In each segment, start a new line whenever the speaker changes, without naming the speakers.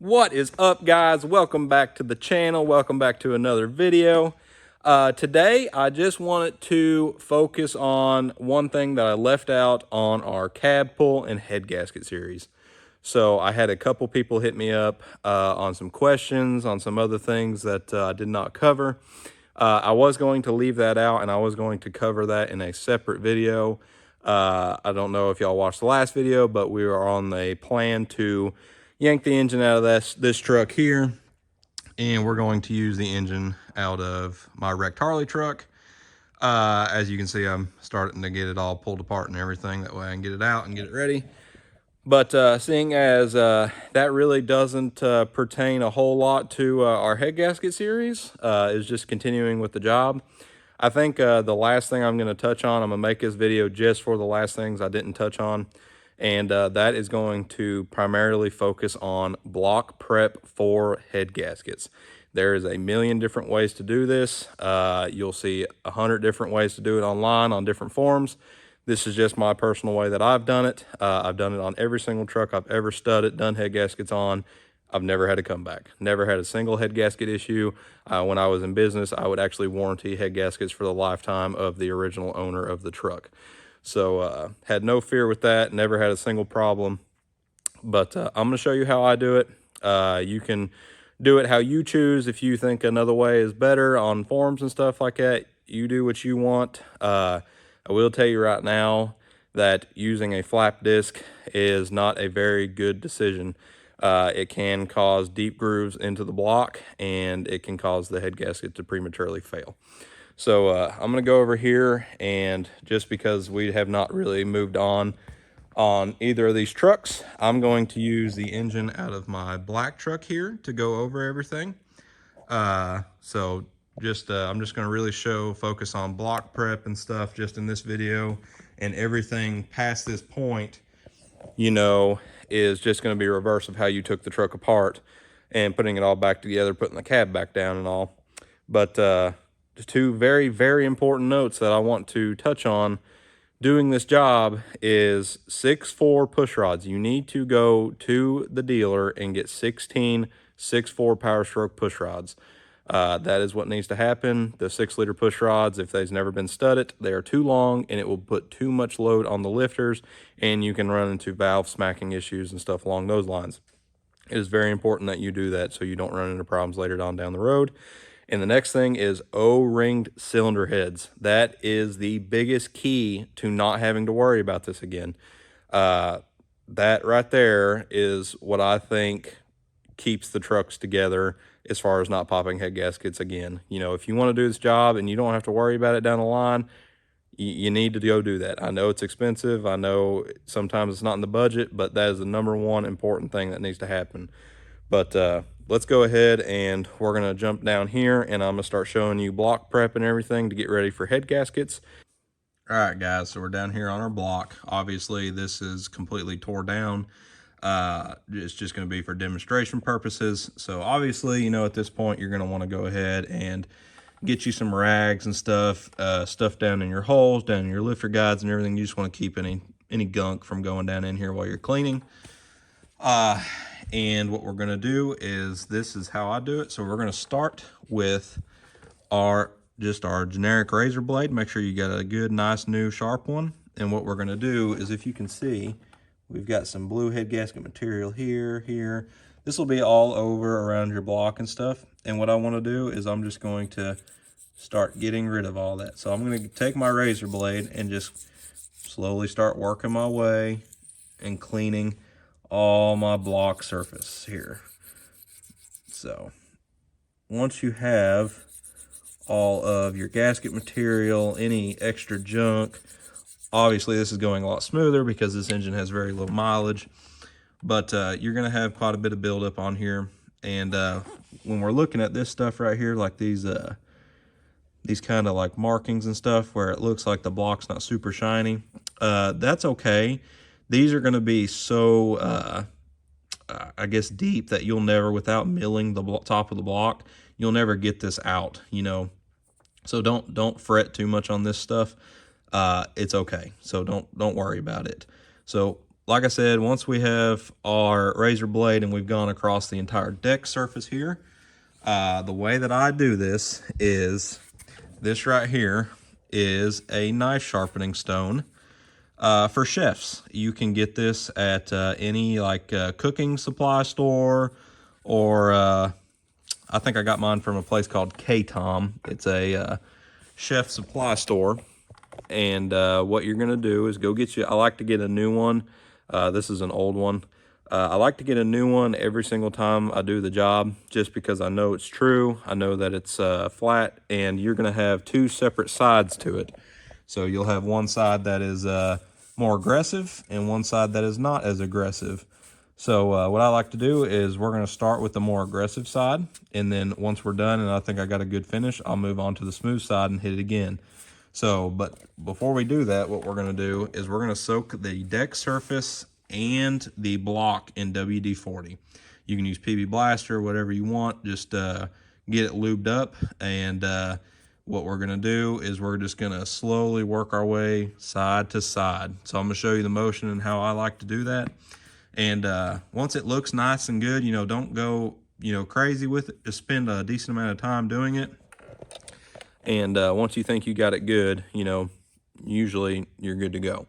What is up, guys? Welcome back to the channel. Welcome back to another video. Today, I just wanted to focus on one thing that I left out on our cab pull and head gasket series. So I had a couple people hit me up on some questions, on some other things that I did not cover. I was going to leave that out, and I was going to cover that in a separate video. I don't know if y'all watched the last video, but we were on a plan to yank the engine out of this truck here, and we're going to use the engine out of my wrecked Harley truck. As you can see, I'm starting to get it all pulled apart and everything. That way I can get it out and get it ready. But seeing as that really doesn't pertain a whole lot to our head gasket series, is just continuing with the job. I think the last thing I'm going to touch on, I'm going to make this video just for the last things I didn't touch on. And that is going to primarily focus on block prep for head gaskets. There is a million different ways to do this. You'll see 100 different ways to do it online on different forums. This is just my personal way that I've done it. I've done it on every single truck I've ever studded, done head gaskets on. I've never had a comeback. Never had a single head gasket issue. When I was in business, I would actually warranty head gaskets for the lifetime of the original owner of the truck. So had no fear with that, never had a single problem. But I'm going to show you how I do it. You can do it how you choose. If you think another way is better on forums and stuff like that, you do what you want. I will tell you right now that using a flap disc is not a very good decision. It can cause deep grooves into the block, and it can cause the head gasket to prematurely fail. So I'm going to go over here, and just because we have not really moved on either of these trucks, I'm going to use the engine out of my black truck here to go over everything. So just I'm just going to really focus on block prep and stuff just in this video, and everything past this point, you know, is just going to be reverse of how you took the truck apart and putting it all back together, putting the cab back down and all. But two very, very important notes that I want to touch on doing this job is 6.4 push rods. You need to go to the dealer and get 16 6.4 Powerstroke push rods. That is what needs to happen. The 6-liter push rods, if they've never been studded, they are too long and it will put too much load on the lifters, and you can run into valve smacking issues and stuff along those lines. It is very important that you do that so you don't run into problems later on down the road. And the next thing is O-ringed cylinder heads. That is the biggest key to not having to worry about this again. That right there is what I think keeps the trucks together as far as not popping head gaskets again. You know, if you want to do this job and you don't have to worry about it down the line, you need to go do that. I know it's expensive. I know sometimes it's not in the budget, but that is the number one important thing that needs to happen. But let's go ahead, and we're going to jump down here, and I'm going to start showing you block prep and everything to get ready for head gaskets. All right, guys, so we're down here on our block. Obviously, this is completely tore down. It's just going to be for demonstration purposes. So obviously, you know, at this point, you're going to want to go ahead and get you some rags and stuff down in your holes, down in your lifter guides and everything. You just want to keep any gunk from going down in here while you're cleaning. And what we're going to do is, this is how I do it. So we're going to start with our generic razor blade. Make sure you got a good, nice, new, sharp one. And what we're going to do is, if you can see, we've got some blue head gasket material here. This will be all over around your block and stuff. And what I want to do is, I'm just going to start getting rid of all that. So I'm going to take my razor blade and just slowly start working my way and cleaning all my block surface here. So once you have all of your gasket material, any extra junk, obviously this is going a lot smoother because this engine has very low mileage, but you're going to have quite a bit of buildup on here. And when we're looking at this stuff right here, like these kind of like markings and stuff where it looks like the block's not super shiny, that's okay. These are going to be so, I guess, deep that you'll never, without milling the top of the block, you'll never get this out, you know. So don't fret too much on this stuff. It's okay. So don't worry about it. So like I said, once we have our razor blade and we've gone across the entire deck surface here, the way that I do this is this right here is a knife sharpening stone for chefs. You can get this at any cooking supply store, or I think I got mine from a place called K-Tom. It's a chef supply store. And what you're gonna do is go get you, I like to get a new one. This is an old one. I like to get a new one every single time I do the job, just because I know it's true. I know that it's flat, and you're gonna have two separate sides to it. So you'll have one side that is more aggressive and one side that is not as aggressive. So what I like to do is we're gonna start with the more aggressive side, and then once we're done and I think I got a good finish, I'll move on to the smooth side and hit it again. So, but before we do that, what we're gonna do is we're gonna soak the deck surface and the block in WD-40. You can use PB Blaster, whatever you want, just get it lubed up. And what we're gonna do is we're just gonna slowly work our way side to side. So I'm gonna show you the motion and how I like to do that. And once it looks nice and good, don't go, crazy with it. Just spend a decent amount of time doing it. And once you think you got it good, usually you're good to go.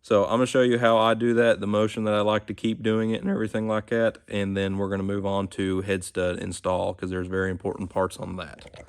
So I'm gonna show you how I do that, the motion that I like to keep doing it and everything like that. And then we're gonna move on to head stud install, because there's very important parts on that.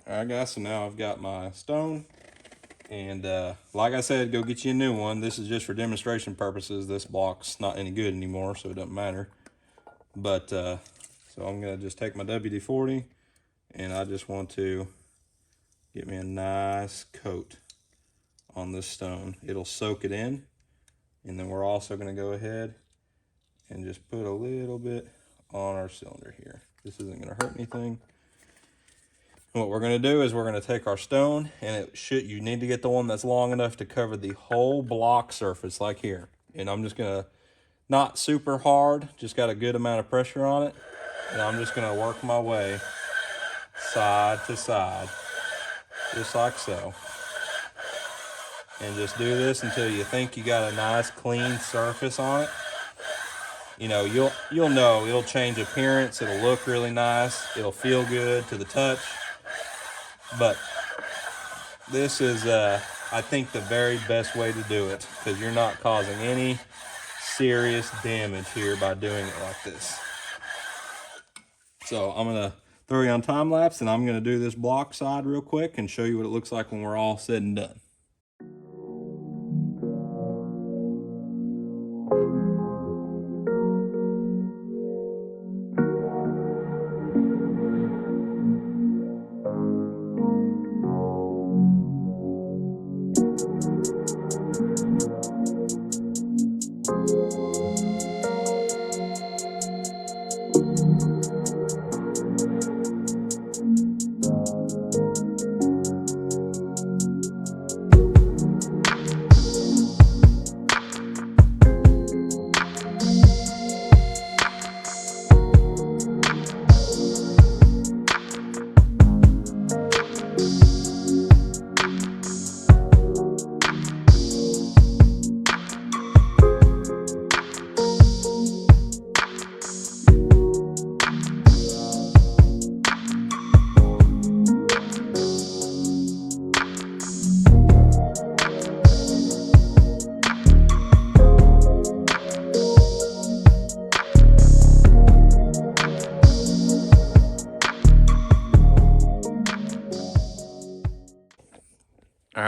All right, guys, so now I've got my stone, and like I said, go get you a new one. This is just for demonstration purposes. This block's not any good anymore, so it doesn't matter. But so I'm gonna just take my WD-40, and I just want to get me a nice coat on this stone. It'll soak it in, and then we're also gonna go ahead and just put a little bit on our cylinder here. This isn't gonna hurt anything. What we're gonna do is we're gonna take our stone, and you need to get the one that's long enough to cover the whole block surface, like here. And I'm just gonna, not super hard, just got a good amount of pressure on it. And I'm just gonna work my way side to side, just like so. And just do this until you think you got a nice clean surface on it. You'll know, it'll change appearance, it'll look really nice, it'll feel good to the touch. But this is, I think, the very best way to do it, because you're not causing any serious damage here by doing it like this. So I'm gonna throw you on time lapse, and I'm gonna do this block side real quick and show you what it looks like when we're all said and done.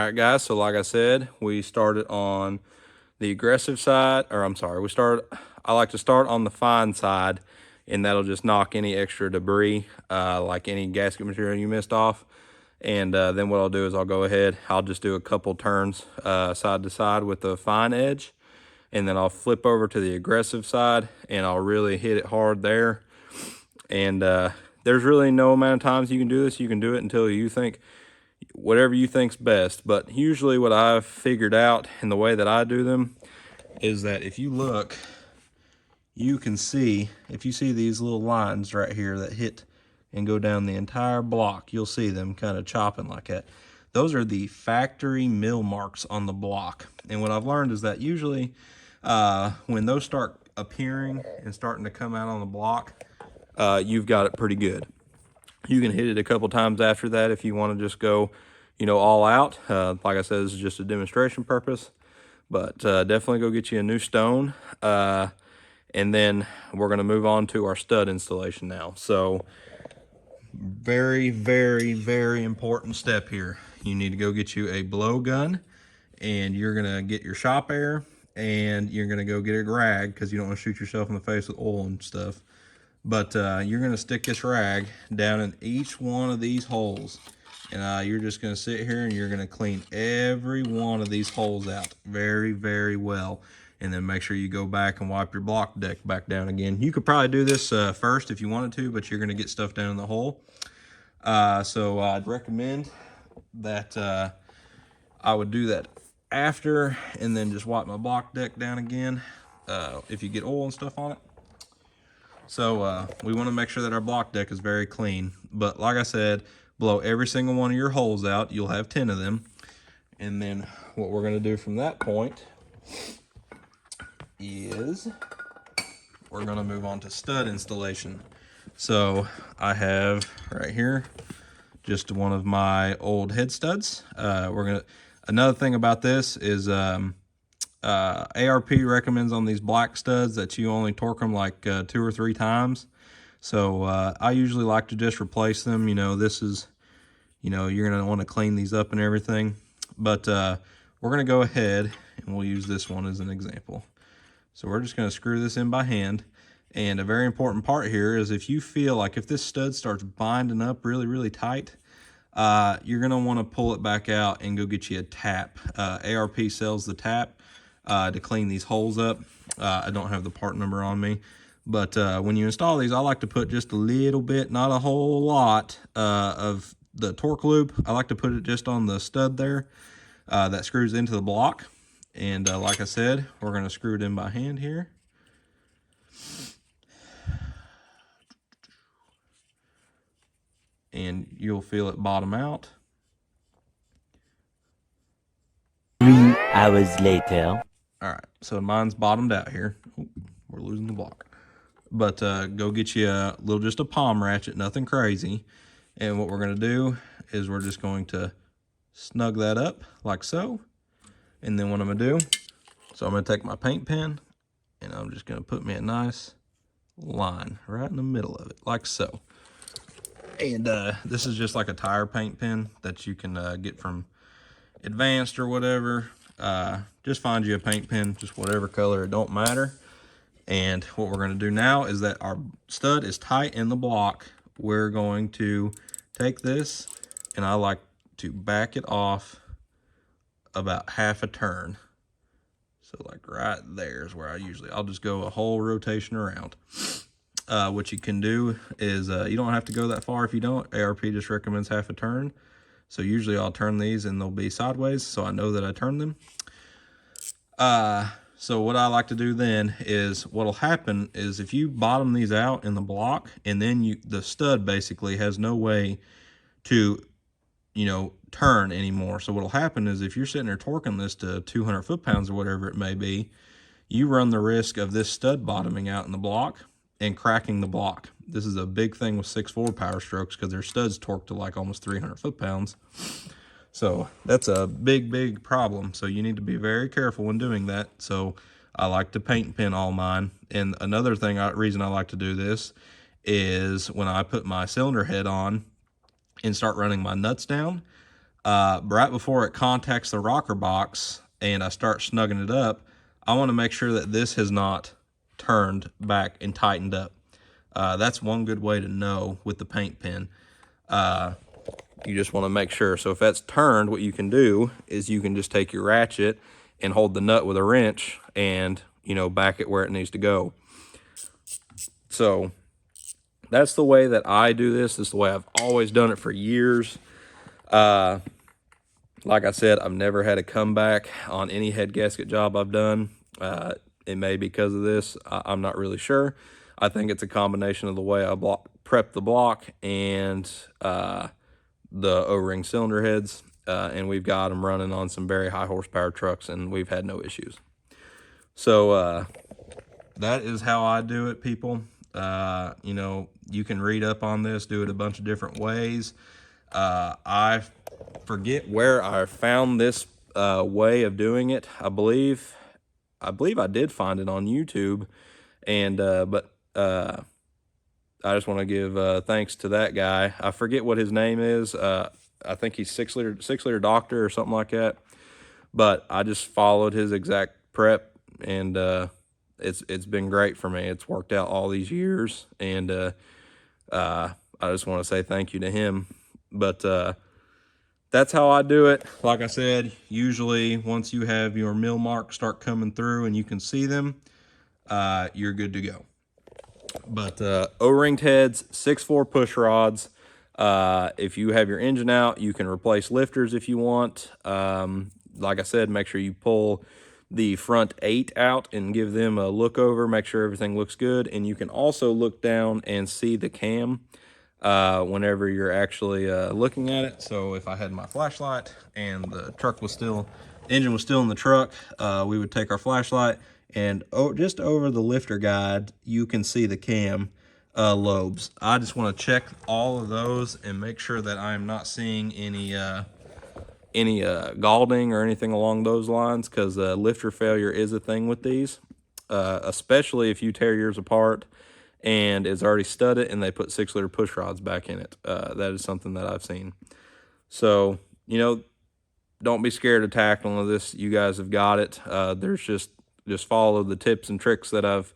right, guys, so like I said, we started on the aggressive side, or I'm sorry, I like to start on the fine side, and that'll just knock any extra debris, like any gasket material you missed off. And then what I'll do is I'll just do a couple turns side to side with the fine edge, and then I'll flip over to the aggressive side, and I'll really hit it hard there. And there's really no amount of times you can do this. You can do it until you think, whatever you think's best. But usually what I've figured out in the way that I do them is that if you look, you can see, if you see these little lines right here that hit and go down the entire block, you'll see them kind of chopping like that. Those are the factory mill marks on the block. And what I've learned is that usually when those start appearing and starting to come out on the block, you've got it pretty good. You can hit it a couple times after that if you want to just go, all out. Like I said, this is just a demonstration purpose, but definitely go get you a new stone. And then we're going to move on to our stud installation now. So very, very, very important step here. You need to go get you a blowgun, and you're going to get your shop air, and you're going to go get a rag because you don't want to shoot yourself in the face with oil and stuff. But you're going to stick this rag down in each one of these holes. And you're just going to sit here and you're going to clean every one of these holes out very, very well. And then make sure you go back and wipe your block deck back down again. You could probably do this first if you wanted to, but you're going to get stuff down in the hole. So I'd recommend that I would do that after, and then just wipe my block deck down again if you get oil and stuff on it. So we want to make sure that our block deck is very clean. But like I said, blow every single one of your holes out. You'll have 10 of them. And then what we're going to do from that point is we're going to move on to stud installation. So I have right here just one of my old head studs. Another thing about this is ARP recommends on these black studs that you only torque them like 2 or 3 times. So I usually like to just replace them. This is, you're going to want to clean these up and everything. But we're going to go ahead and we'll use this one as an example. So we're just going to screw this in by hand. And a very important part here is if you feel like if this stud starts binding up really, really tight, you're going to want to pull it back out and go get you a tap. ARP sells the tap to clean these holes up. I don't have the part number on me, but when you install these, I like to put just a little bit, not a whole lot, of the torque loop. I like to put it just on the stud there that screws into the block. And like I said, we're going to screw it in by hand here. And you'll feel it bottom out.
3 hours later.
All right, so mine's bottomed out here. Oh, we're losing the block. But go get you just a palm ratchet, nothing crazy. And what we're going to do is we're just going to snug that up like so. And then what I'm going to do, so I'm going to take my paint pen and I'm just going to put me a nice line right in the middle of it, like so. And this is just like a tire paint pen that you can get from Advanced or whatever. Just find you a paint pen, just whatever color, it don't matter. And what we're going to do now is that our stud is tight in the block. We're going to take this, and I like to back it off about half a turn. So like right there is where I'll just go a whole rotation around. What you can do is you don't have to go that far if you don't. ARP just recommends half a turn. So usually I'll turn these and they'll be sideways, so I know that I turned them. So what I like to do then is what'll happen is if you bottom these out in the block, and then the stud basically has no way to, turn anymore. So what'll happen is if you're sitting there torquing this to 200 foot-pounds or whatever it may be, you run the risk of this stud bottoming out in the block and cracking the block. This is a big thing with 6.4 Powerstrokes because their studs torque to like almost 300 foot-pounds. So that's a big, big problem. So you need to be very careful when doing that. So I like to paint pen all mine. And another reason I like to do this is when I put my cylinder head on and start running my nuts down, right before it contacts the rocker box and I start snugging it up, I want to make sure that this has not turned back and tightened up. That's one good way to know with the paint pen. You just want to make sure. So if that's turned, what you can do is you can just take your ratchet and hold the nut with a wrench and, you know, back it where it needs to go. So that's the way that I do this. This is the way I've always done it for years. Like I said, I've never had a comeback on any head gasket job I've done. It may be because of this. I'm not really sure. I think it's a combination of the way I prep the block and the O-ring cylinder heads. And we've got them running on some very high horsepower trucks, and we've had no issues. So that is how I do it, people. You know, you can read up on this, do it a bunch of different ways. I forget where I found this way of doing it. I believe I did find it on YouTube, and but I just want to give thanks to that guy. I forget what his name is. I think he's 6-liter doctor or something like that. But I just followed his exact prep, and it's been great for me. It's worked out all these years, and I just want to say thank you to him. But that's how I do it. Like I said, usually once you have your mill marks start coming through and you can see them, you're good to go. But O-ringed heads, 6.4 push rods. If you have your engine out, you can replace lifters if you want. Like I said, make sure you pull the front 8 out and give them a look over, make sure everything looks good. And you can also look down and see the cam whenever you're actually looking at it. So if I had my flashlight and the engine was still in the truck, we would take our flashlight and just over the lifter guide, you can see the cam lobes. I just want to check all of those and make sure that I'm not seeing any galding or anything along those lines, because lifter failure is a thing with these, especially if you tear yours apart and it's already studded and they put 6-liter push rods back in it. That is something that I've seen. So, you know, don't be scared of tackling this. You guys have got it. There's just follow the tips and tricks that I've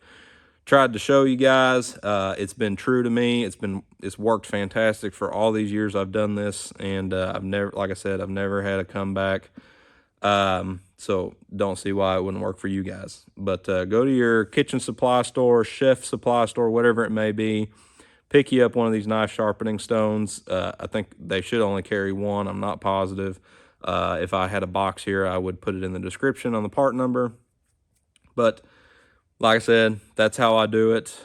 tried to show you guys. It's been true to me. It's worked fantastic for all these years I've done this, and I've never, like I said, I've never had a comeback. So don't see why it wouldn't work for you guys. But go to your kitchen supply store, chef supply store, whatever it may be. Pick you up one of these knife sharpening stones. I think they should only carry one. I'm not positive. If I had a box here, I would put it in the description on the part number. But like I said, that's how I do it.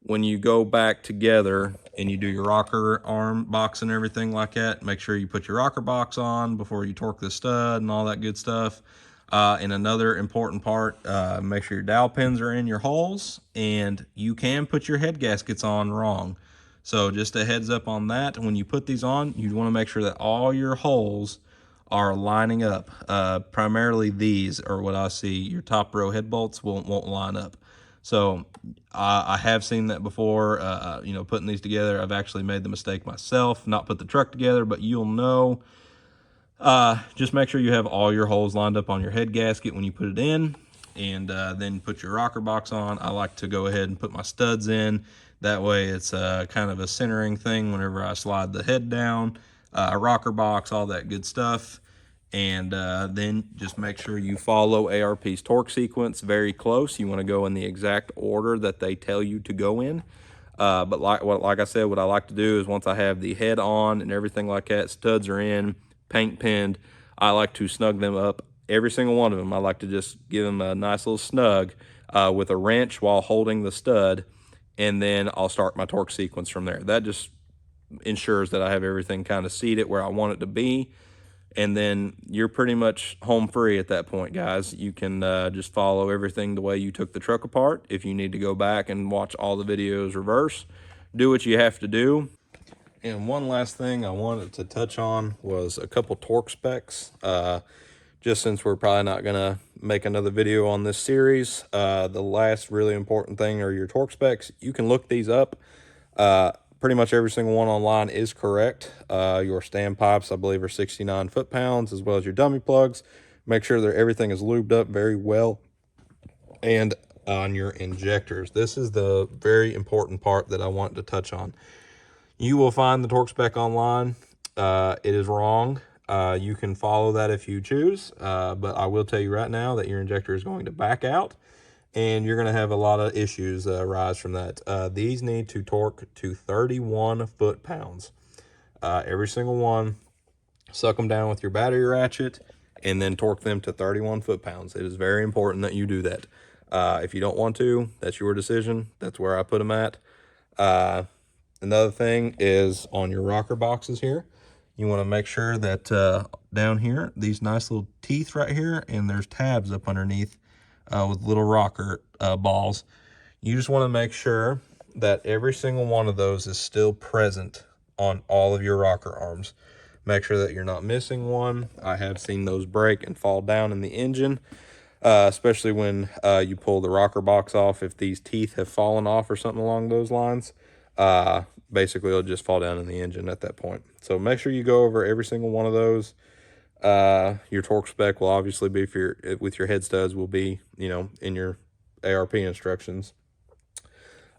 When you go back together and you do your rocker arm box and everything like that, make sure you put your rocker box on before you torque the stud and all that good stuff. And another important part, make sure your dowel pins are in your holes, and you can put your head gaskets on wrong. So just a heads up on that. When you put these on, you want to make sure that all your holes are lining up. Primarily these are what I see. Your top row head bolts won't line up. So I have seen that before, you know, putting these together. I've actually made the mistake myself, not put the truck together, but you'll know. Just make sure you have all your holes lined up on your head gasket when you put it in, and then put your rocker box on. I like to go ahead and put my studs in. That way it's kind of a centering thing whenever I slide the head down, rocker box, all that good stuff. And then just make sure you follow ARP's torque sequence very close. You want to go in the exact order that they tell you to go in. But like I said, what I like to do is once I have the head on and everything like that, studs are in, paint pinned, I like to snug them up, every single one of them. I like to just give them a nice little snug with a wrench while holding the stud, and then I'll start my torque sequence from there. That just ensures that I have everything kind of seated where I want it to be. And then you're pretty much home free at that point, guys. You can just follow everything the way you took the truck apart. If you need to go back and watch all the videos reverse, do what you have to do. And one last thing I wanted to touch on was a couple torque specs. Just since we're probably not going to make another video on this series, the last really important thing are your torque specs. You can look these up. pretty much every single one online is correct. Your standpipes, I believe, are 69 foot-pounds, as well as your dummy plugs. Make sure that everything is lubed up very well. And on your injectors, this is the very important part that I want to touch on. You will find the torque spec online. It is wrong. You can follow that if you choose, but I will tell you right now that your injector is going to back out, and you're going to have a lot of issues arise from that. These need to torque to 31 foot-pounds. Every single one. Suck them down with your battery ratchet, and then torque them to 31 foot-pounds. It is very important that you do that. If you don't want to, that's your decision. That's where I put them at. Another thing is on your rocker boxes here, you want to make sure that down here, these nice little teeth right here, and there's tabs up underneath with little rocker balls. You just want to make sure that every single one of those is still present on all of your rocker arms. Make sure that you're not missing one. I have seen those break and fall down in the engine, especially when you pull the rocker box off. If these teeth have fallen off or something along those lines, basically it'll just fall down in the engine at that point. So make sure you go over every single one of those. Your torque spec will obviously be with your head studs will be, in your ARP instructions.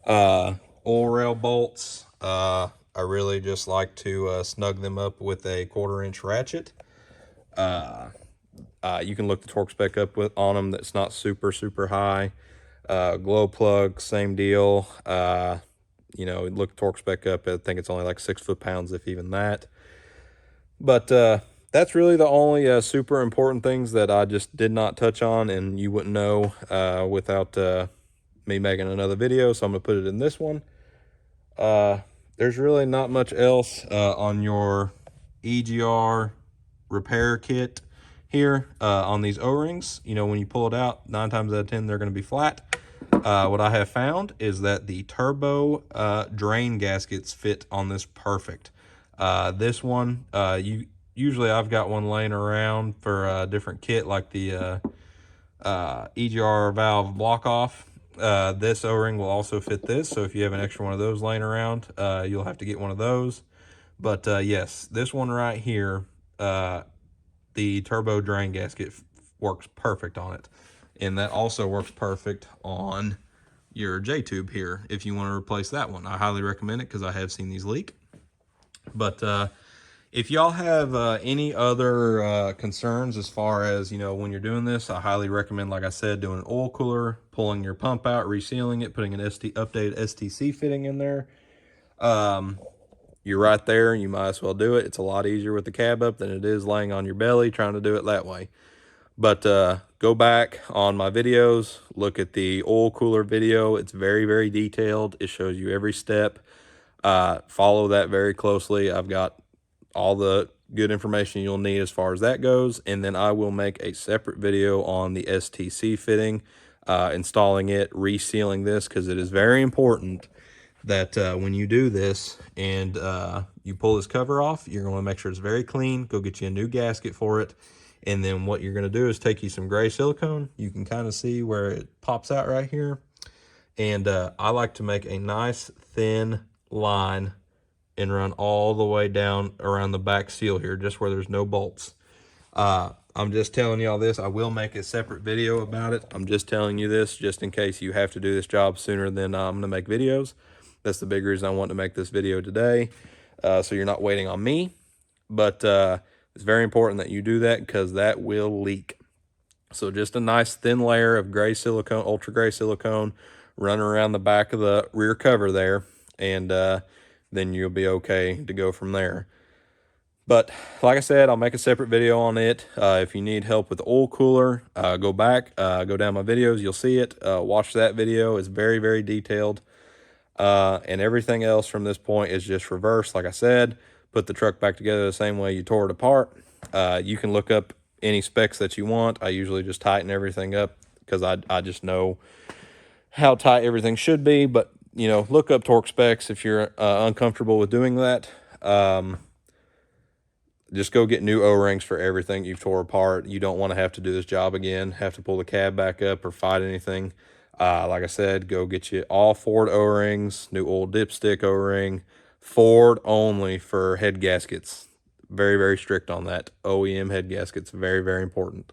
Oil rail bolts, I really just like to snug them up with a 1/4-inch ratchet. You can look the torque spec up on them. That's not super high. Glow plug, same deal. Look torque spec up. I think it's only like 6 foot-pounds, if even that. But that's really the only super important things that I just did not touch on, and you wouldn't know without me making another video. So I'm gonna put it in this one. There's really not much else on your EGR repair kit here on these O-rings. When you pull it out, 9 times out of 10 they're going to be flat. What I have found is that the turbo drain gaskets fit on this perfect. This one, usually I've got one laying around for a different kit, like the EGR valve block off. This O-ring will also fit this, so if you have an extra one of those laying around, you'll have to get one of those. But yes, this one right here, the turbo drain gasket works perfect on it, and that also works perfect on your J-tube here if you want to replace that one. I highly recommend it because I have seen these leak. But if y'all have any other concerns as far as, when you're doing this, I highly recommend, like I said, doing an oil cooler, pulling your pump out, resealing it, putting an updated STC fitting in there. You're right there. You might as well do it. It's a lot easier with the cab up than it is laying on your belly trying to do it that way. But go back on my videos, look at the oil cooler video. It's very detailed. It shows you every step. Follow that very closely. I've got all the good information you'll need as far as that goes, and then I will make a separate video on the STC fitting, installing it, resealing this, because it is very important that when you do this and you pull this cover off, you're going to make sure it's very clean. Go get you a new gasket for it, and then what you're going to do is take you some gray silicone. You can kind of see where it pops out right here, and I like to make a nice thin line and run all the way down around the back seal here, just where there's no bolts. I'm just telling y'all this. I will make a separate video about it. I'm just telling you this just in case you have to do this job sooner than I'm going to make videos. That's the big reason I want to make this video today, so you're not waiting on me. But it's very important that you do that because that will leak. So just a nice thin layer of gray silicone, ultra gray silicone, run around the back of the rear cover there, and then you'll be okay to go from there. But like I said, I'll make a separate video on it. If you need help with the oil cooler, go back, go down my videos, you'll see it. Watch that video. It's very detailed. And everything else from this point is just reverse. Like I said, put the truck back together the same way you tore it apart. You can look up any specs that you want. I usually just tighten everything up because I just know how tight everything should be. But, look up torque specs if you're uncomfortable with doing that. Just go get new O-rings for everything you've tore apart. You don't want to have to do this job again, have to pull the cab back up or fight anything. Like I said, go get you all Ford O-rings, new old dipstick O-ring, Ford only for head gaskets. Very, very strict on that. OEM head gaskets, very, very important.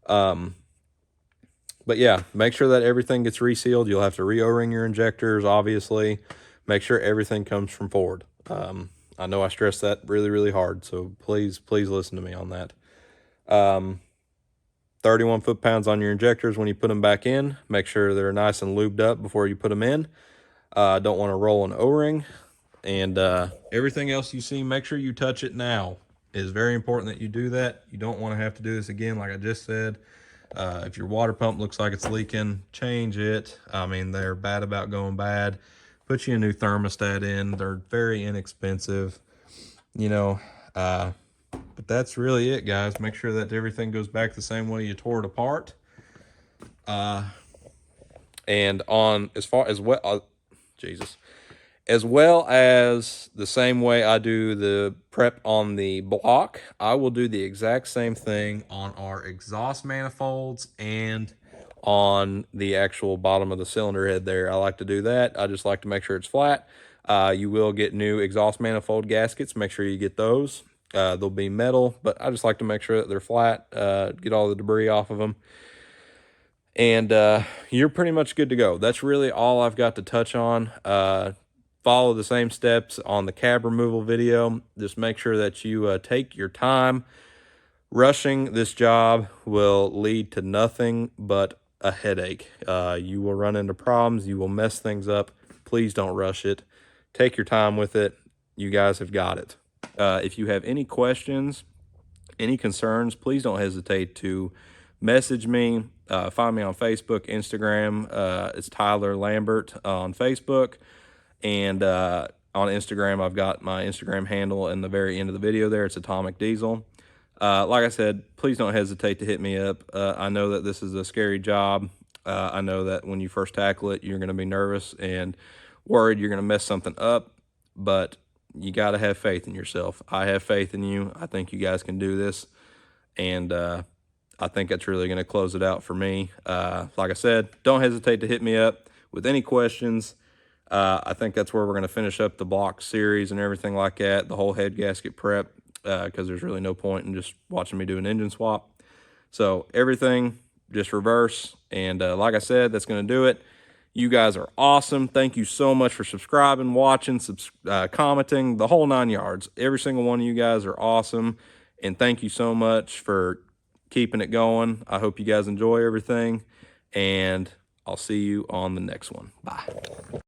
But yeah, make sure that everything gets resealed. You'll have to re-O-ring your injectors, obviously. Make sure everything comes from Ford. I know I stress that really, really hard, so please listen to me on that. 31 foot-pounds on your injectors when you put them back in. Make sure they're nice and lubed up before you put them in. Don't want to roll an O-ring. And everything else you see, make sure you touch it now. It is very important that you do that. You don't want to have to do this again, like I just said. If your water pump looks like it's leaking, change it. I mean, they're bad about going bad. Put you a new thermostat in. They're very inexpensive, you know. But that's really it, guys. Make sure that everything goes back the same way you tore it apart. And on as far as well, Jesus, as well as the same way I do the prep on the block, I will do the exact same thing on our exhaust manifolds and on the actual bottom of the cylinder head there. I like to do that. I just like to make sure it's flat. You will get new exhaust manifold gaskets. Make sure you get those. They'll be metal, but I just like to make sure that they're flat, get all the debris off of them. And you're pretty much good to go. That's really all I've got to touch on. Follow the same steps on the cab removal video. Just make sure that you take your time. Rushing this job will lead to nothing but a headache. You will run into problems. You will mess things up. Please don't rush it. Take your time with it. You guys have got it. If you have any questions, any concerns, please don't hesitate to message me. Find me on Facebook, Instagram. It's Tyler Lambert on Facebook. And on Instagram, I've got my Instagram handle in the very end of the video there. It's Atomic Diesel. Like I said, please don't hesitate to hit me up. I know that this is a scary job. I know that when you first tackle it, you're going to be nervous and worried you're going to mess something up, but you got to have faith in yourself. I have faith in you. I think you guys can do this. And I think that's really going to close it out for me. Like I said, don't hesitate to hit me up with any questions. I think that's where we're going to finish up the block series and everything like that, the whole head gasket prep, because there's really no point in just watching me do an engine swap. So everything just reverse. And like I said, that's going to do it. You guys are awesome. Thank you so much for subscribing, watching, commenting, the whole 9 yards. Every single one of you guys are awesome. And thank you so much for keeping it going. I hope you guys enjoy everything. And I'll see you on the next one. Bye.